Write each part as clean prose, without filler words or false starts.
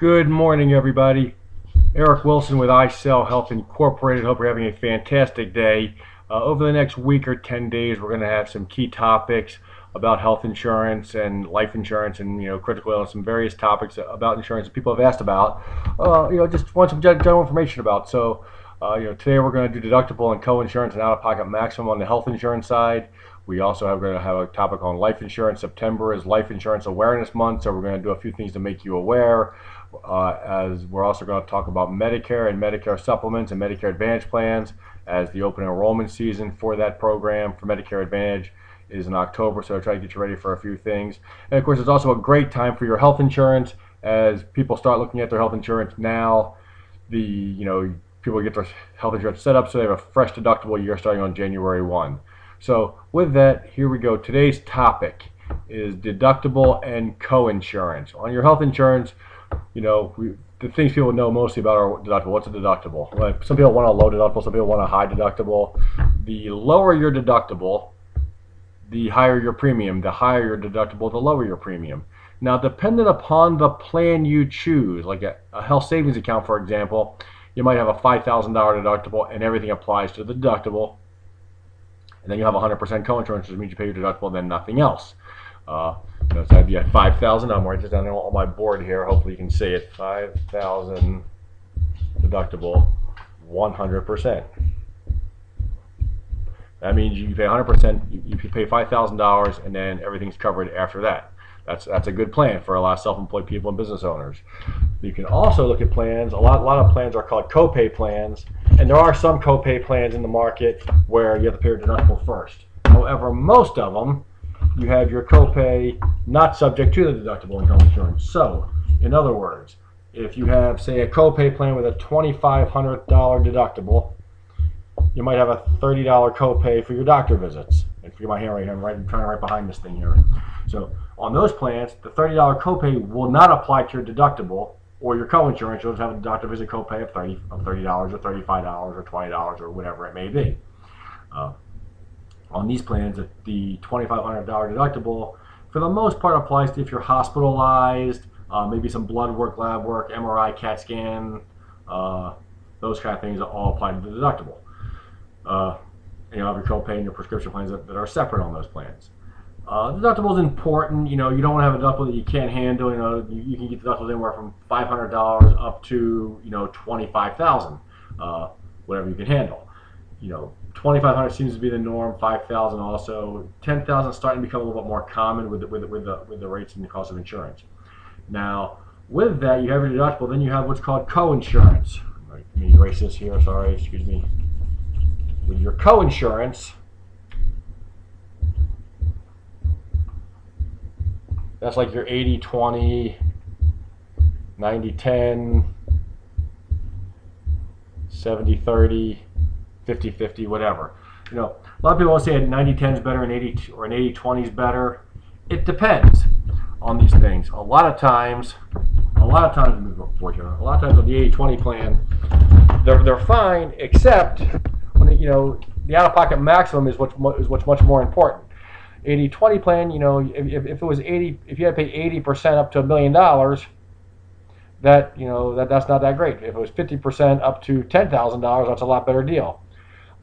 Good morning, everybody. Eric Wilson with I Sell Health Incorporated. Hope you're having a fantastic day. Over the next week or 10 days, we're going to have some key topics about health insurance and life insurance and critical illness, some various topics about insurance that people have asked about. Just want some general information about. So, today we're going to do deductible and co-insurance and out-of-pocket maximum on the health insurance side. We also are going to have a topic on life insurance. September is Life Insurance Awareness Month, so we're going to do a few things to make you aware. As we're also going to talk about Medicare and Medicare supplements and Medicare Advantage plans, as the open enrollment season for that program for Medicare Advantage is in October, so I'll try to get you ready for a few things. And of course, it's also a great time for your health insurance as people start looking at their health insurance now. People get their health insurance set up so they have a fresh deductible year starting on January 1. So with that, here we go. Today's topic is deductible and co-insurance. On your health insurance, the things people know mostly about are deductible. What's a deductible? Like, some people want a low deductible, some people want a high deductible. The lower your deductible, the higher your premium. The higher your deductible, the lower your premium. Now, dependent upon the plan you choose, like a health savings account, for example, you might have a $5,000 deductible and everything applies to the deductible. And then you have 100% co-insurance, which means you pay your deductible and then nothing else. So I'd be at 5,000. I'm writing this down on my board here. Hopefully you can see it. 5,000 deductible, 100%. That means you pay 100%. You pay $5,000, and then everything's covered after that. That's a good plan for a lot of self-employed people and business owners. You can also look at plans. A lot of plans are called copay plans, and there are some copay plans in the market where you have to pay your deductible first. However, most of them, you have your copay not subject to the deductible and co-insurance. So, in other words, if you have, say, a copay plan with a $2,500 deductible, you might have a $30 copay for your doctor visits. And forget my handwriting, I'm trying to write behind this thing here. So, on those plans, the $30 copay will not apply to your deductible or your co-insurance. You'll just have a doctor visit copay of $30 or $35 or $20 or whatever it may be. On these plans, the $2,500 deductible, for the most part, applies to if you're hospitalized, maybe some blood work, lab work, MRI, CAT scan, those kind of things that all apply to the deductible. And you have your copay and your prescription plans that are separate on those plans. Deductible is important. You don't want to have a deductible that you can't handle. You can get deductibles anywhere from $500 up to $25,000, whatever you can handle. $2,500 seems to be the norm. $5,000 also. $10,000 starting to become a little bit more common with the rates and the cost of insurance. Now, with that, you have your deductible. Then you have what's called co-insurance. Let me erase this here. Sorry, excuse me. With your co-insurance, that's like your 80-20, 90-10, 70-30, 50-50, whatever. A lot of people will say a 90-10 is better and 80 or an 80-20 is better. It depends on these things. A lot of times on the 80-20 plan, they're fine, except when the out-of-pocket maximum is what's much more important. 80-20 plan, if it was 80, if you had to pay 80% up to $1 million, that's not that great. If it was 50% up to $10,000, that's a lot better deal.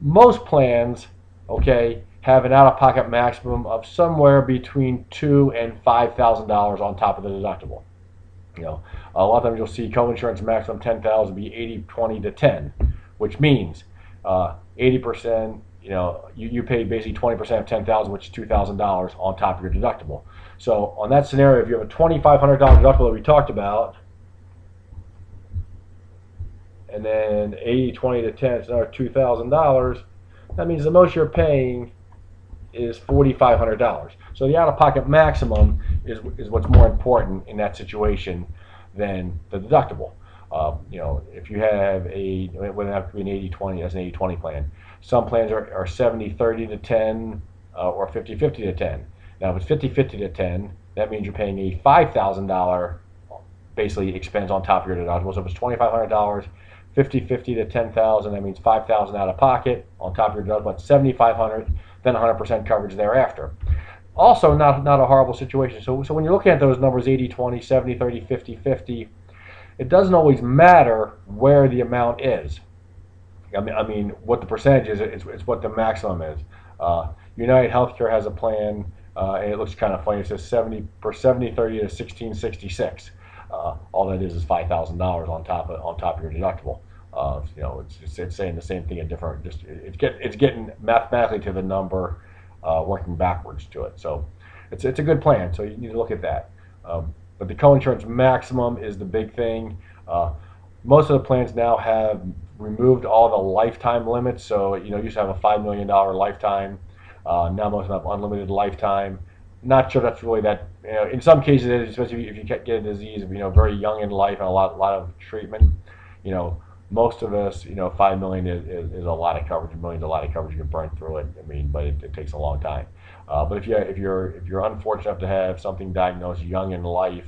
Most plans, have an out-of-pocket maximum of somewhere between $2,000 and $5,000 on top of the deductible. A lot of times you'll see co-insurance maximum $10,000 be 80-20 to 10, which means 80%. You pay basically 20% of $10,000, which is $2,000 on top of your deductible. So on that scenario, if you have a $2,500 deductible that we talked about, and then 80-20 to 10 is another $2,000, that means the most you're paying is $4,500. So the out-of-pocket maximum is what's more important in that situation than the deductible. If you have whether that could be an 80-20, that's an 80-20 plan. Some plans are 70-30 to 10 or 50-50 to 10. Now, if it's 50-50 to 10, that means you're paying a $5,000 basically expense on top of your deductible. So if it's $2,500, 50-50 to 10,000, that means 5,000 out of pocket on top of your deductible. It's 7,500, then 100% coverage thereafter. Also, not a horrible situation. So when you're looking at those numbers, 80-20, 70-30, 50-50, it doesn't always matter where the amount is. I mean, what the percentage is, it's what the maximum is. United Healthcare has a plan, and it looks kind of funny. It says 70 30 to 1666. All that is $5,000 on top of your deductible. It's saying the same thing in different. It's getting mathematically to the number, working backwards to it. So it's a good plan. So you need to look at that. But the coinsurance maximum is the big thing. Most of the plans now have removed all the lifetime limits. So you used to have a $5 million lifetime. Now most of them have unlimited lifetime. Not sure that's really that. In some cases, especially if you get a disease, very young in life and a lot of treatment. Most of us, $5 million is a lot of coverage. $1 million is a lot of coverage. You can burn through it. But it takes a long time. But if you're unfortunate enough to have something diagnosed young in life,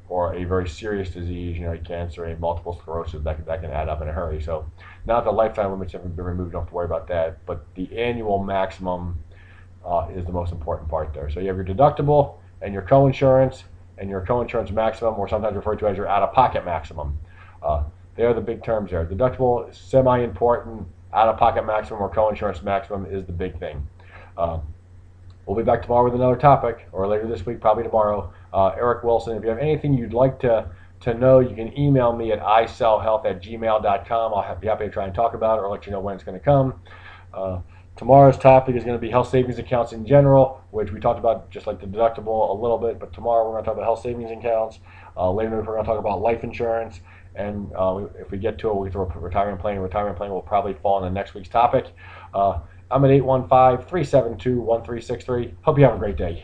or a very serious disease, cancer, a multiple sclerosis, that can add up in a hurry. So now that the lifetime limits have been removed, you don't have to worry about that. But the annual maximum is the most important part there. So you have your deductible and your coinsurance, and your coinsurance maximum, or sometimes referred to as your out-of-pocket maximum. They are the big terms there. Deductible is semi-important. Out-of-pocket maximum or coinsurance maximum is the big thing. We'll be back tomorrow with another topic, or later this week, probably tomorrow. Eric Wilson, if you have anything you'd like to know, you can email me at isellhealth@gmail.com. I'll be happy to try and talk about it or let you know when it's going to come. Tomorrow's topic is going to be health savings accounts in general, which we talked about just like the deductible a little bit, but tomorrow we're going to talk about health savings accounts. Later we're going to talk about life insurance, and if we get to it, we throw retirement planning. Retirement planning will probably fall into next week's topic. I'm at 815-372-1363. Hope you have a great day.